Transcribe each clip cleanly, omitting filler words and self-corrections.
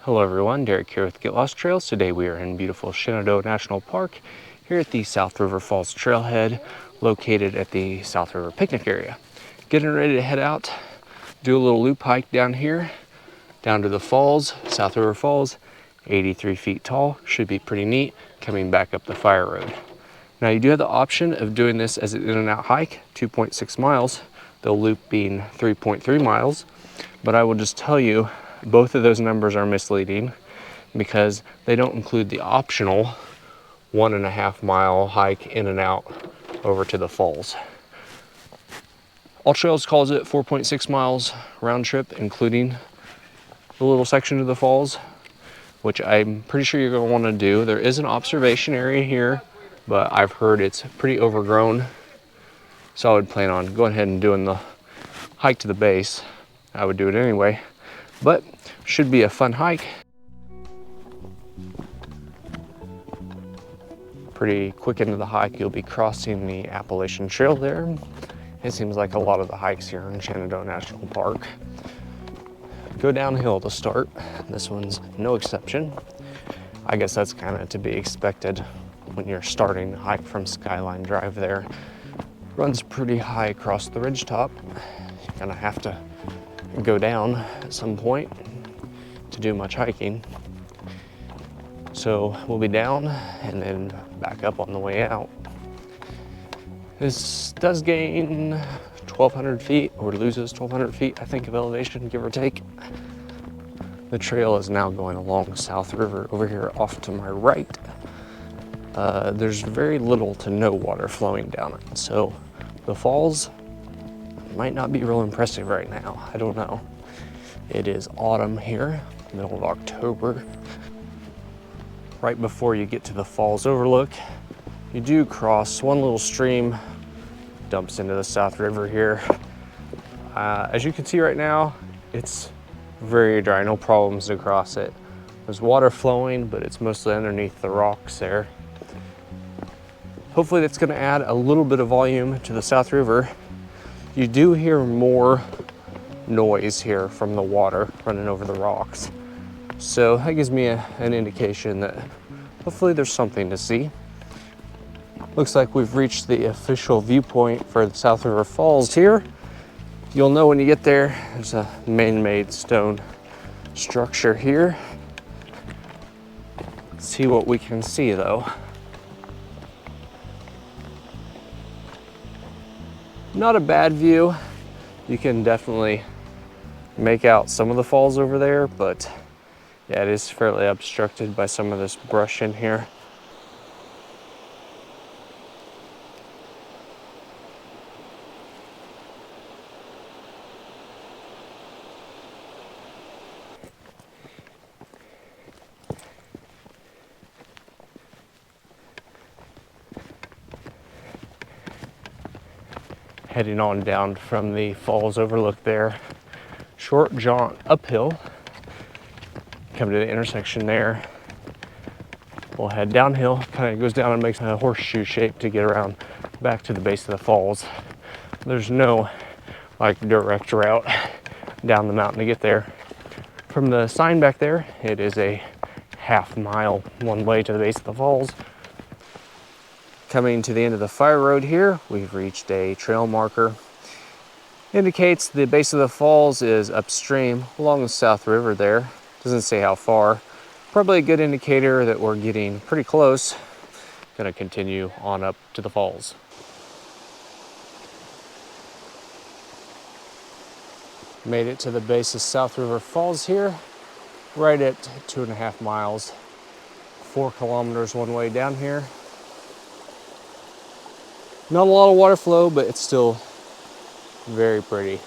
Hello everyone, Derek here with Get Lost Trails. Today we are in beautiful Shenandoah National Park here at the South River Falls Trailhead located at the South River picnic area. Getting ready to head out, do a little loop hike down here, down to the falls, South River Falls, 83 feet tall, should be pretty neat, coming back up the fire road. Now you do have the option of doing this as an in and out hike, 2.6 miles, the loop being 3.3 miles, but I will just tell you, both of those numbers are misleading because they don't include the optional 1.5 mile hike in and out over to the falls. All Trails calls it 4.6 miles round trip, including the little section of the falls, which I'm pretty sure you're going to want to do. There is an observation area here, but I've heard it's pretty overgrown, so I would plan on going ahead and doing the hike to the base. I would do it anyway, but should be a fun hike. Pretty quick into the hike, you'll be crossing the Appalachian Trail there. It seems like a lot of the hikes here in Shenandoah National Park go downhill to start. This one's no exception. I guess that's kind of to be expected when you're starting the hike from Skyline Drive there. Runs pretty high across the ridgetop. You kind of have to go down at some point to do much hiking. So we'll be down and then back up on the way out. This does gain 1,200 feet, or loses 1,200 feet, I think, of elevation, give or take. The trail is now going along South River over here off to my right. There's very little to no water flowing down it, so the falls might not be real impressive right now. I don't know. It is autumn here, middle of October. Right before you get to the falls overlook, you do cross one little stream, dumps into the South River here. As you can see right now, it's very dry, no problems to cross it. There's water flowing, but it's mostly underneath the rocks there. Hopefully that's gonna add a little bit of volume to the South River. You do hear more noise here from the water running over the rocks. So that gives me an indication that hopefully there's something to see. Looks like we've reached the official viewpoint for the South River Falls here. You'll know when you get there, there's a man-made stone structure here. Let's see what we can see though. Not a bad view. You can definitely make out some of the falls over there, but yeah, it is fairly obstructed by some of this brush in here. Heading on down from the falls overlook there. Short jaunt uphill. Come to the intersection there. We'll head downhill, kind of goes down and makes a horseshoe shape to get around back to the base of the falls. There's no like direct route down the mountain to get there. From the sign back there, it is a half mile one way to the base of the falls. Coming to the end of the fire road here, we've reached a trail marker. Indicates the base of the falls is upstream along the South River there. Doesn't say how far. Probably a good indicator that we're getting pretty close. Gonna continue on up to the falls. Made it to the base of South River Falls here, right at 2.5 miles. 4 kilometers one way down here. Not a lot of water flow, but it's still very pretty.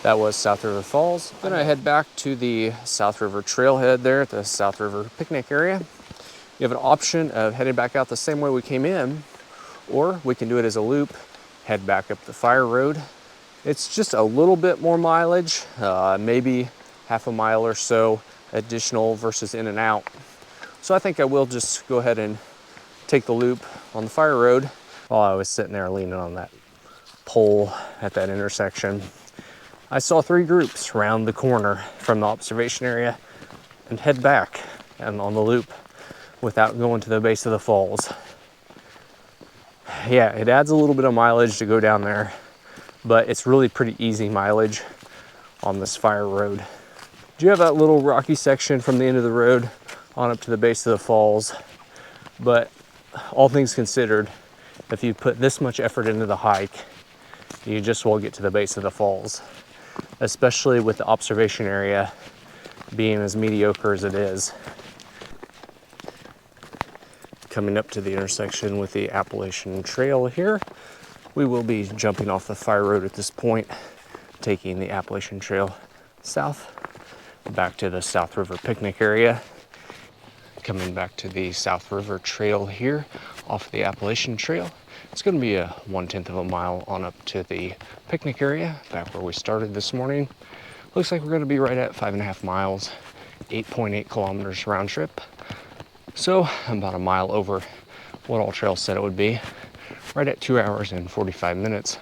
That was South River Falls. Then I head back to the South River Trailhead there at the South River picnic area. You have an option of heading back out the same way we came in, or we can do it as a loop, head back up the fire road. It's just a little bit more mileage, maybe half a mile or so additional versus in and out. So I think I will just go ahead and take the loop on the fire road. while I was sitting there leaning on that pole at that intersection, I saw 3 groups round the corner from the observation area and head back and on the loop without going to the base of the falls. Yeah, it adds a little bit of mileage to go down there, but it's really pretty easy mileage on this fire road. You have that little rocky section from the end of the road on up to the base of the falls, but all things considered, if you put this much effort into the hike, you just will get to the base of the falls, especially with the observation area being as mediocre as it is. Coming up to the intersection with the Appalachian Trail here, we will be jumping off the fire road at this point, taking the Appalachian Trail south back to the South River picnic area. Coming back to the South River Trail here off the Appalachian Trail. It's going to be a 1/10 of a mile on up to the picnic area, back where we started this morning. Looks like we're going to be right at 5.5 miles, 8.8 kilometers round trip. So about a mile over what All Trails said it would be, right at 2 hours and 45 minutes.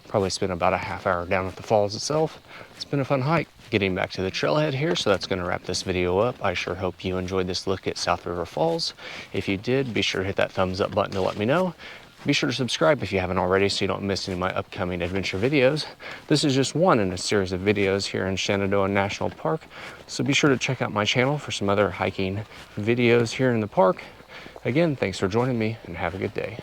Probably spent about a half hour down at the falls itself. It's been a fun hike. Getting back to the trailhead here, so that's going to wrap this video up. I sure hope you enjoyed this look at South River Falls. If you did, be sure to hit that thumbs up button to let me know. Be sure to subscribe if you haven't already so you don't miss any of my upcoming adventure videos. This is just one in a series of videos here in Shenandoah National Park, so be sure to check out my channel for some other hiking videos here in the park. Again, thanks for joining me and have a good day.